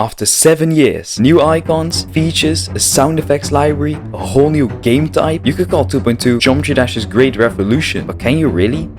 After 7 years, new icons, features, a sound effects library, a whole new game type, you could call 2.2 Geometrydash's great revolution, but can you really?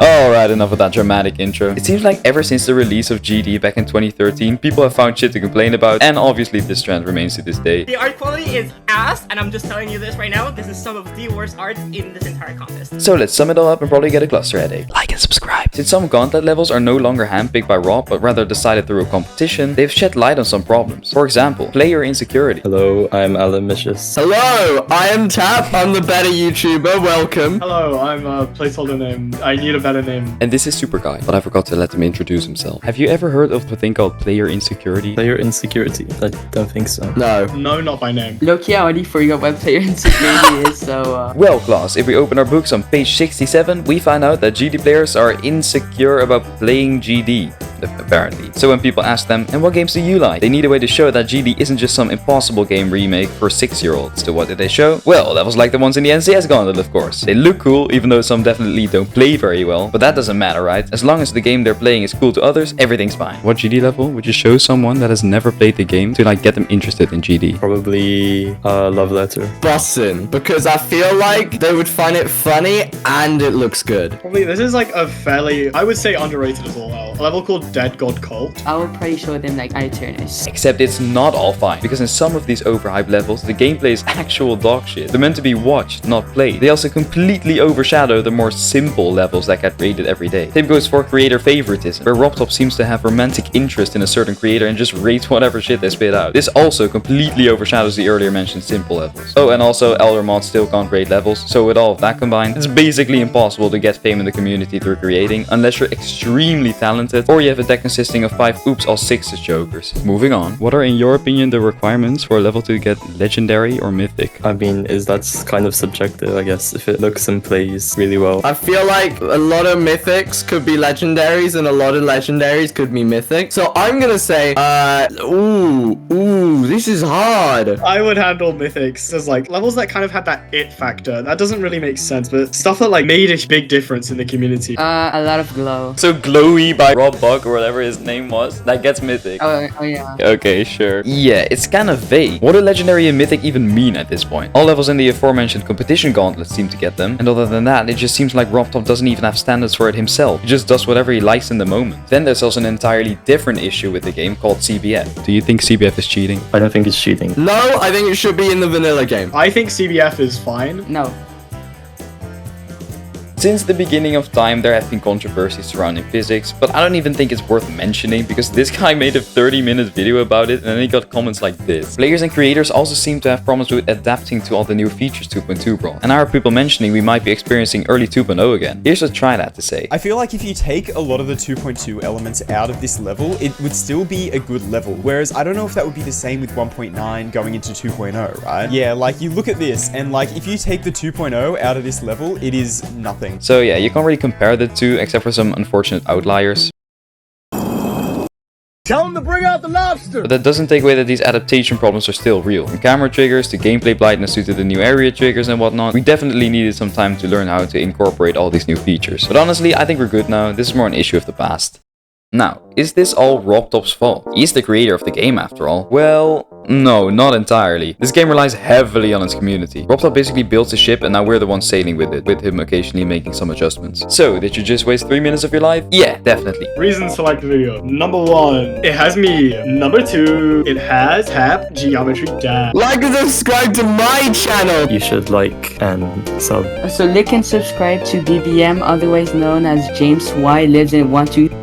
Alright, enough of that dramatic intro. It seems like ever since the release of GD back in 2013, people have found shit to complain about, and obviously this trend remains to this day. The art quality is ass, and I'm just telling you this right now, this is some of the worst art in this entire contest. So let's sum it all up and probably get a cluster headache. Like and subscribe. Since some gauntlet levels are no longer handpicked by Rob, but rather decided through a competition, they've shed light on some problems. For example, player insecurity. Hello, I'm Almond. Hello, I am Tap. I'm the better YouTuber. Welcome. Hello, I'm Placeholder Name. I need a better name. And this is Superky, but I forgot to let him introduce himself. Have you ever heard of a thing called player insecurity? Player insecurity? I don't think so. No. No, not by name. Loki, I already forgot what player insecurity is, so Well, class, if we open our books on page 67, we find out that GD players are insecure about playing GD. Apparently. So when people ask them, and what games do you like? They need a way to show that GD isn't just some impossible game remake for 6-year-olds. So what did they show? Well, levels like the ones in the NCS Gauntlet, of course. They look cool, even though some definitely don't play very well. But that doesn't matter, right? As long as the game they're playing is cool to others, everything's fine. What GD level would you show someone that has never played the game to like get them interested in GD? Probably Love Letter. Bussin', because I feel like they would find it funny and it looks good. Probably this is like a fairly, I would say, underrated as well. A level called Dead God Cult. I would probably show them like eightos. Except it's not all fine, because in some of these overhyped levels, the gameplay is actual dog shit. They're meant to be watched, not played. They also completely overshadow the more simple levels that get rated every day. Same goes for creator favoritism, where RobTop seems to have romantic interest in a certain creator and just rates whatever shit they spit out. This also completely overshadows the earlier mentioned simple levels. Oh, and also Elder Mods still can't rate levels, so with all of that combined, it's basically impossible to get fame in the community through creating, unless you're extremely talented, or you have a deck consisting of 5 oops all 6s jokers. Moving on, what are in your opinion the requirements for a level to get legendary or mythic? I mean, that's kind of subjective, I guess, if it looks and plays really well. I feel like a lot of mythics could be legendaries and a lot of legendaries could be mythic. So I'm gonna say, this is hard. I would handle mythics as like levels that kind of had that it factor. That doesn't really make sense, but stuff that like made a big difference in the community. A lot of glow. So Glowy by Rob Buck or whatever his name was, that gets mythic. Oh yeah. Okay, sure. Yeah, it's kind of vague. What do legendary and mythic even mean at this point? All levels in the aforementioned competition gauntlets seem to get them, and other than that, it just seems like RobTop doesn't even have standards for it himself. He just does whatever he likes in the moment. Then there's also an entirely different issue with the game called CBF. Do you think CBF is cheating? I don't think it's cheating. No, I think it should be in the vanilla game. I think CBF is fine. No. Since the beginning of time, there have been controversies surrounding physics, but I don't even think it's worth mentioning because this guy made a 30-minute video about it and then he got comments like this. Players and creators also seem to have problems with adapting to all the new features 2.2 brought, and I heard people mentioning we might be experiencing early 2.0 again. Here's what Try That to say. I feel like if you take a lot of the 2.2 elements out of this level, it would still be a good level, whereas I don't know if that would be the same with 1.9 going into 2.0, right? Yeah, like you look at this and like if you take the 2.0 out of this level, it is nothing. So yeah, you can't really compare the two except for some unfortunate outliers. Tell them to bring out the lobster! But that doesn't take away that these adaptation problems are still real. From camera triggers to gameplay blindness due to the new area triggers and whatnot, we definitely needed some time to learn how to incorporate all these new features. But honestly, I think we're good now. This is more an issue of the past. Now, is this all RobTop's fault? He's the creator of the game after all. Well, no, not entirely. This game relies heavily on its community. RobTop basically builds the ship and now we're the ones sailing with it, with him occasionally making some adjustments. So, did you just waste 3 minutes of your life? Yeah, definitely. Reasons to like the video. Number 1, it has me. Number 2, it has Tap Geometrydash. Like and subscribe to my channel. You should like and sub. So like and subscribe to BBM, otherwise known as James Y lives in 123.